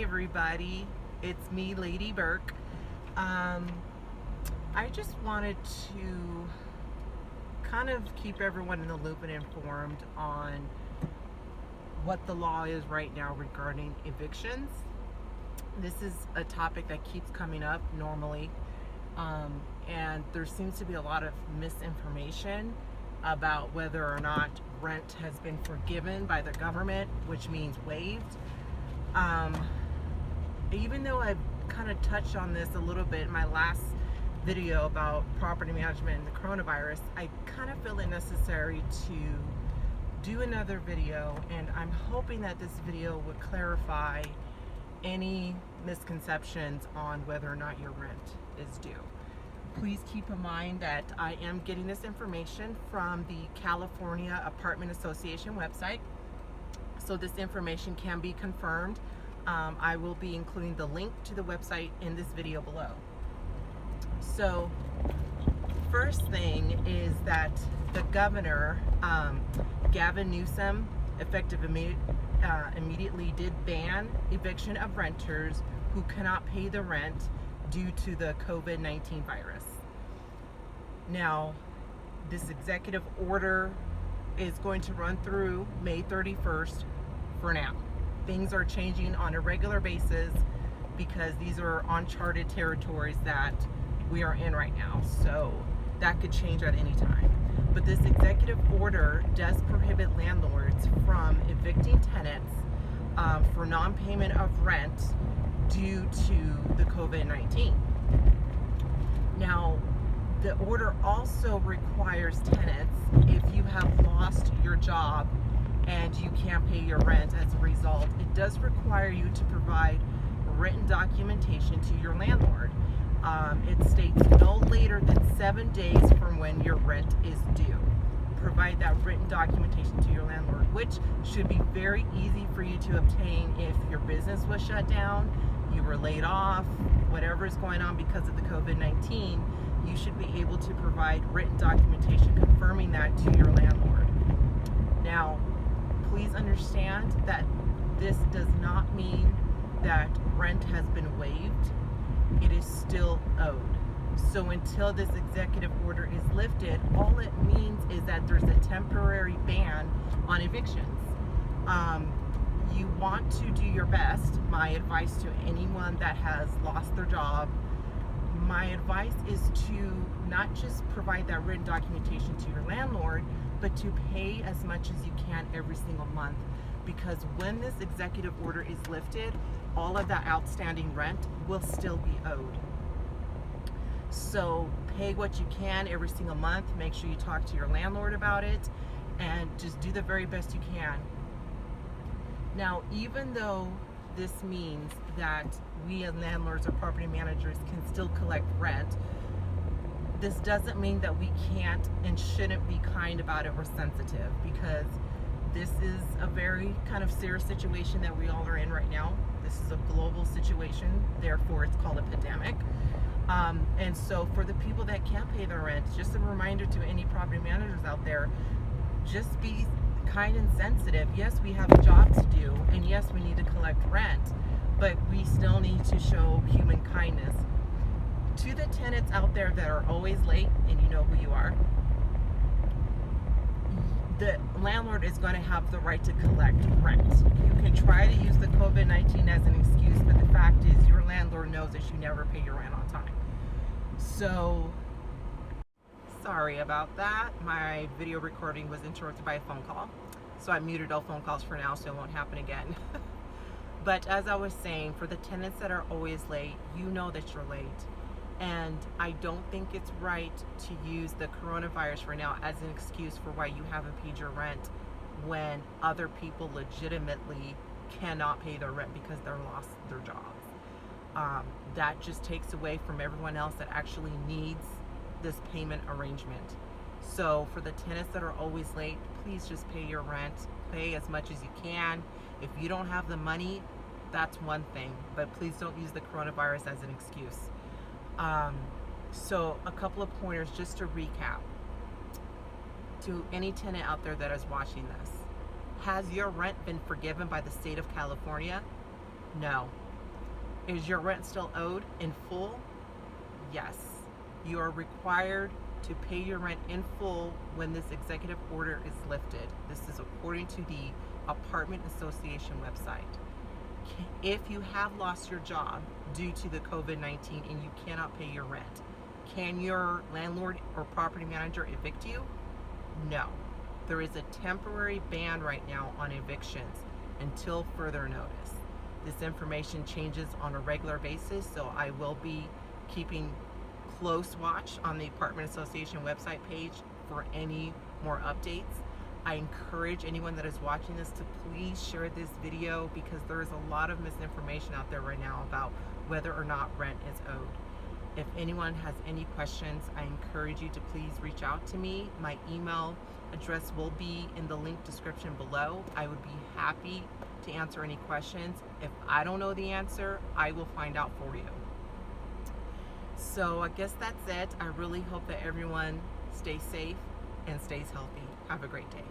everybody, it's me, Lady Burke. I just wanted to kind of keep everyone in the loop and informed on what the law is right now regarding evictions. This is a topic that keeps coming up normally, and there seems to be a lot of misinformation about whether or not rent has been forgiven by the government, which means waived. Even though I've kind of touched on this a little bit in my last video about property management and the coronavirus, I kind of feel it necessary to do another video, and I'm hoping that this video would clarify any misconceptions on whether or not your rent is due. Please keep in mind that I am getting this information from the California Apartment Association website, so this information can be confirmed. I will be including the link to the website in this video below. So first thing is that the governor, Gavin Newsom, effective immediately did ban eviction of renters who cannot pay the rent due to the COVID-19 virus. Now, this executive order is going to run through May 31st for now. Things are changing on a regular basis because these are uncharted territories that we are in right now. So that could change at any time. But this executive order does prohibit landlords from evicting tenants for non-payment of rent due to the COVID-19. Now, the order also requires tenants, if you have lost your job and you can't pay your rent as a result, it does require you to provide written documentation to your landlord. It states no later than 7 days from when your rent is due. Provide that written documentation to your landlord, which should be very easy for you to obtain if your business was shut down, you were laid off, whatever is going on because of the COVID-19, you should be able to provide written documentation confirming that to your landlord. Now, please understand that this does not mean that rent has been waived. It is still owed. So until this executive order is lifted, all it means is that there's a temporary ban on evictions. You want to do your best. My advice to anyone that has lost their job, my advice is to not just provide that written documentation to your landlord, but to pay as much as you can every single month. Because when this executive order is lifted, all of that outstanding rent will still be owed. So pay what you can every single month. Make sure you talk to your landlord about it and just do the very best you can. Now, even though this means that we as landlords or property managers can still collect rent, this doesn't mean that we can't and shouldn't be kind about it or sensitive, because this is a very kind of serious situation that we all are in right now. This is a global situation, therefore it's called a pandemic. And so for the people that can't pay their rent, just a reminder to any property managers out there, just be kind and sensitive. Yes, we have a job to do, and yes, we need to collect rent, but we still need to show human kindness. To the tenants out there that are always late, and you know who you are, the landlord is going to have the right to collect rent. You can try to use the COVID-19 as an excuse, but the fact is your landlord knows that you never pay your rent on time. So, sorry about that. My video recording was interrupted by a phone call. So I muted all phone calls for now so it won't happen again. But as I was saying, for the tenants that are always late, you know that you're late. And I don't think it's right to use the coronavirus right now as an excuse for why you haven't paid your rent when other people legitimately cannot pay their rent because they lost their jobs. That just takes away from everyone else that actually needs this payment arrangement. So for the tenants that are always late, please just pay your rent. Pay as much as you can. If you don't have the money, that's one thing, but please don't use the coronavirus as an excuse. So a couple of pointers just to recap to any tenant out there that is watching this. Has your rent been forgiven by the state of California? No. Is your rent still owed in full? Yes. You are required to pay your rent in full when this executive order is lifted. This is according to the Apartment Association website. If you have lost your job due to the COVID-19 and you cannot pay your rent, can your landlord or property manager evict you? No. There is a temporary ban right now on evictions until further notice. This information changes on a regular basis, so I will be keeping close watch on the Apartment Association website page for any more updates. I encourage anyone that is watching this to please share this video, because there is a lot of misinformation out there right now about whether or not rent is owed. If anyone has any questions, I encourage you to please reach out to me. My email address will be in the link description below. I would be happy to answer any questions. If I don't know the answer, I will find out for you. So I guess that's it. I really hope that everyone stays safe and stays healthy. Have a great day.